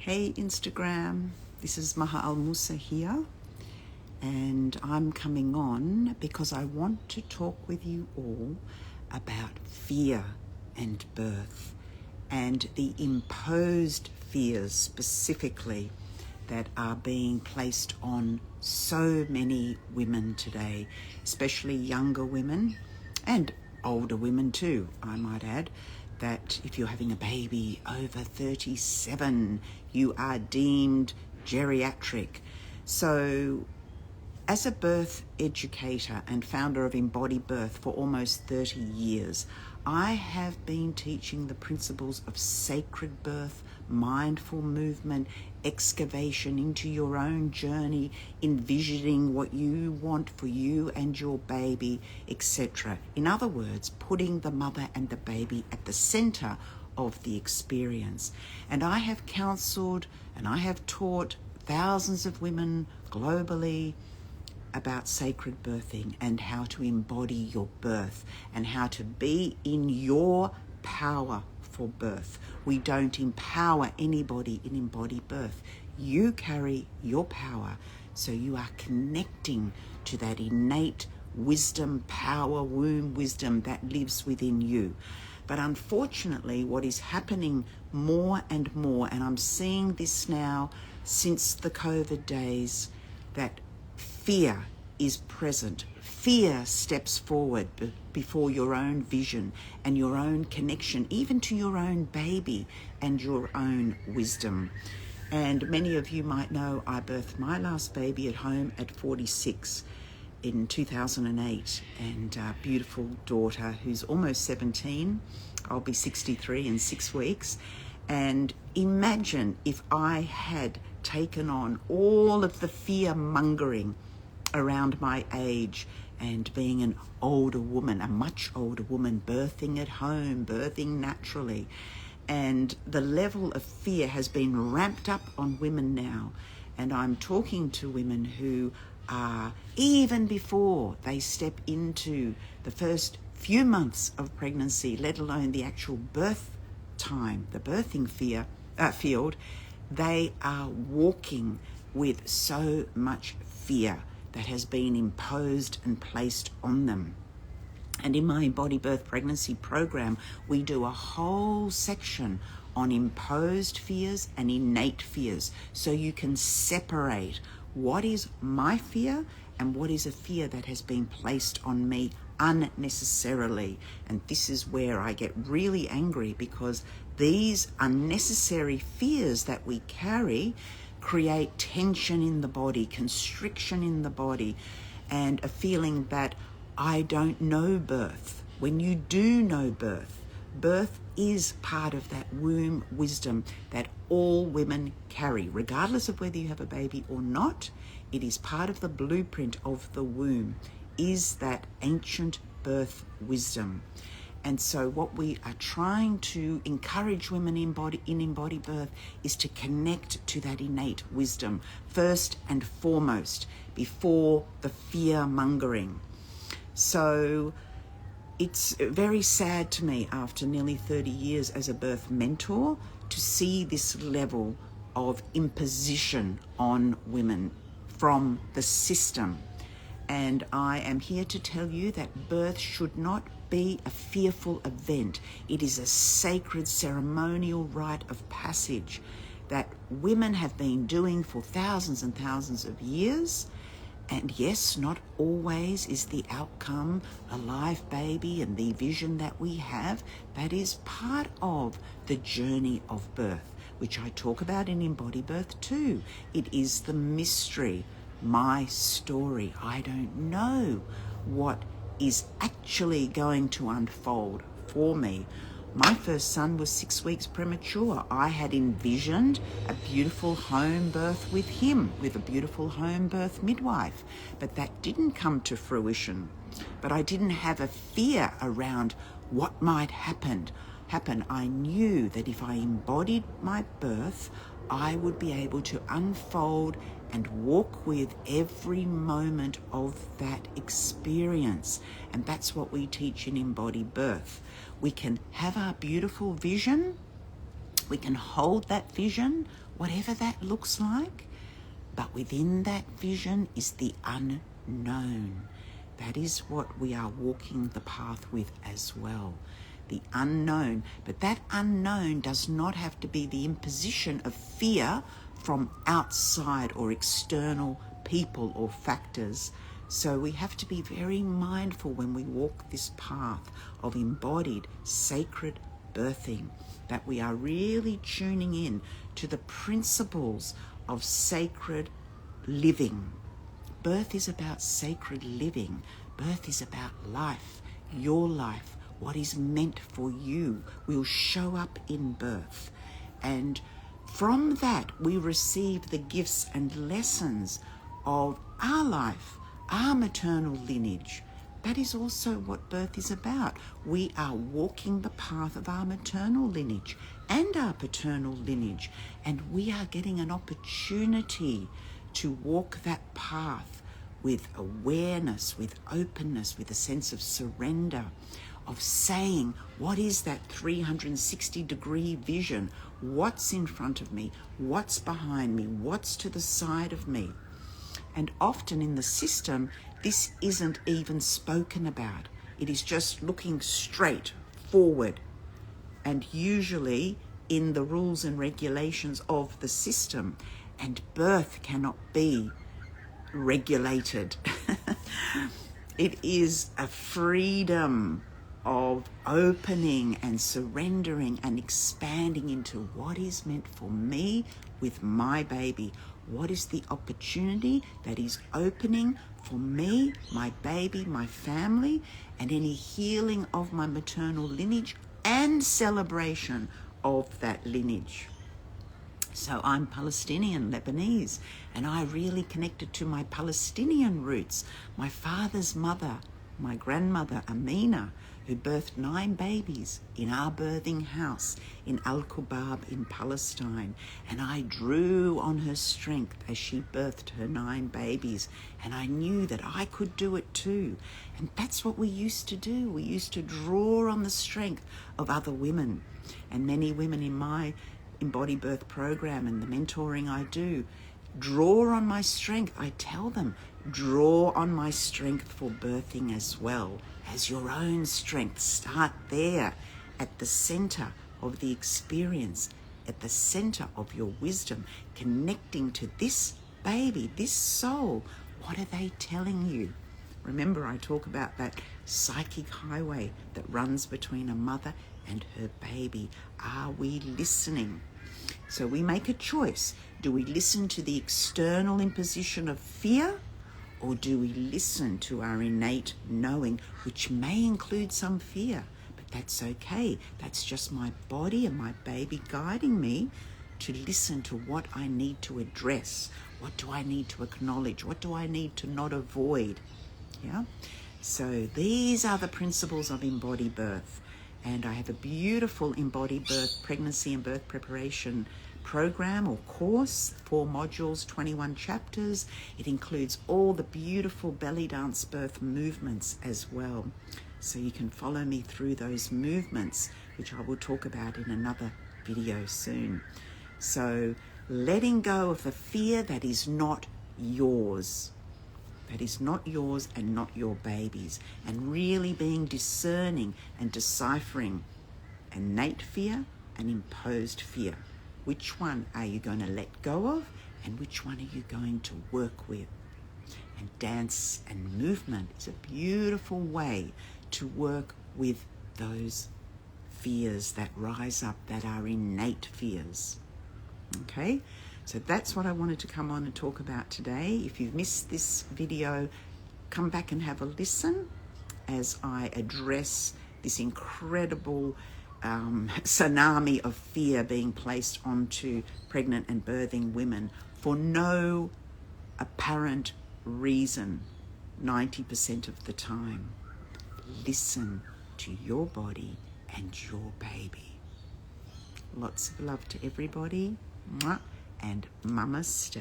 Hey Instagram, this is Maha here, and I'm coming on because I want to talk with you all about fear and birth and the imposed fears specifically that are being placed on so many women today, especially younger women and older women too, I might add, that if you're having a baby over 37, you are deemed geriatric. So as a birth educator and founder of EmbodyBirth for almost 30 years, I have been teaching the principles of sacred birth, mindful movement, excavation into your own journey, envisioning what you want for you and your baby, etc. In other words, putting the mother and the baby at the center of the experience. And I have counseled and I have taught thousands of women globally about sacred birthing and how to embody your birth and how to be in your power for birth. We don't empower anybody in EmbodyBirth. You carry your power, so you are connecting to that innate wisdom, power, womb wisdom that lives within you. But unfortunately, what is happening more and more, and I'm seeing this now since the COVID days, that fear is present. Fear steps forward before your own vision and your own connection, even to your own baby and your own wisdom. And many of you might know I birthed my last baby at home at 46 in 2008, and a beautiful daughter who's almost 17. I'll be 63 in 6 weeks. And imagine if I had taken on all of the fear mongering around my age and being an older woman, a much older woman, birthing at home, birthing naturally. And the level of fear has been ramped up on women now. And I'm talking to women who are, even before they step into the first few months of pregnancy, let alone the actual birth time, the birthing field, they are walking with so much fear that has been imposed and placed on them. And in my EmbodyBirth pregnancy program, we do a whole section on imposed fears and innate fears, so you can separate what is my fear and what is a fear that has been placed on me unnecessarily. And this is where I get really angry, because these unnecessary fears that we carry create tension in the body, constriction in the body, and a feeling that I don't know birth. When you do know birth, birth is part of that womb wisdom that all women carry, regardless of whether you have a baby or not. It is part of the blueprint of the womb, is that ancient birth wisdom. And so what we are trying to encourage women in EmbodyBirth is to connect to that innate wisdom first and foremost, before the fear mongering. So it's very sad to me, after nearly 30 years as a birth mentor, to see this level of imposition on women from the system. And I am here to tell you that birth should not be a fearful event. It is a sacred ceremonial rite of passage that women have been doing for thousands and thousands of years. And yes, not always is the outcome a live baby and the vision that we have. That is part of the journey of birth, which I talk about in EmbodyBirth too. It is the mystery, my story. I don't know what is actually going to unfold for me. My first son was 6 weeks premature. I had envisioned a beautiful home birth with him, with a beautiful home birth midwife, but that didn't come to fruition. But I didn't have a fear around what might happen. I knew that if I embodied my birth, I would be able to unfold and walk with every moment of that experience. And that's what we teach in EmbodyBirth. We can have our beautiful vision We can hold that vision, whatever that looks like, but within that vision is the unknown. That is what we are walking the path with as well. The unknown. But that unknown does not have to be the imposition of fear from outside or external people or factors. So we have to be very mindful when we walk this path of embodied sacred birthing, that we are really tuning in to the principles of sacred living. Birth is about sacred living. Birth is about life, your life. What is meant for you will show up in birth. And from that, we receive the gifts and lessons of our life, our maternal lineage. That is also what birth is about. We are walking the path of our maternal lineage and our paternal lineage, and we are getting an opportunity to walk that path with awareness, with openness, with a sense of surrender, of saying, what is that 360-degree vision? What's in front of me? What's behind me? What's to the side of me? And often in the system, this isn't even spoken about. It is just looking straight forward. And usually in the rules and regulations of the system, and birth cannot be regulated. It is a freedom of opening and surrendering and expanding into what is meant for me with my baby. What is the opportunity that is opening for me, my baby, my family, and any healing of my maternal lineage and celebration of that lineage. So I'm Palestinian, Lebanese, and I really connected to my Palestinian roots. My father's mother, my grandmother Amina, who birthed 9 babies in our birthing house in Qubab in Palestine. And I drew on her strength as she birthed her 9 babies. And I knew that I could do it too. And that's what we used to do. We used to draw on the strength of other women. And many women in my EmbodyBirth program and the mentoring I do draw on my strength. I tell them, draw on my strength for birthing as well as your own strength. Start there at the center of the experience, at the center of your wisdom, connecting to this baby, this soul. What are they telling you? Remember, I talk about that psychic highway that runs between a mother and her baby. Are we listening? So we make a choice. Do we listen to the external imposition of fear, or do we listen to our innate knowing, which may include some fear? But that's okay. That's just my body and my baby guiding me to listen to what I need to address. What do I need to acknowledge? What do I need to not avoid? Yeah. So these are the principles of EmbodyBirth. And I have a beautiful EmbodyBirth pregnancy and birth preparation program or course, 4 modules, 21 chapters. It includes all the beautiful belly dance birth movements as well. So you can follow me through those movements, which I will talk about in another video soon. So letting go of the fear that is not yours. That is not yours and not your baby's, and really being discerning and deciphering innate fear and imposed fear. Which one are you going to let go of, and which one are you going to work with? And dance and movement is a beautiful way to work with those fears that rise up, that are innate fears. Okay? So that's what I wanted to come on and talk about today. If you've missed this video, come back and have a listen as I address this incredible tsunami of fear being placed onto pregnant and birthing women for no apparent reason 90% of the time. Listen to your body and your baby. Lots of love to everybody. Mwah. And Namaste.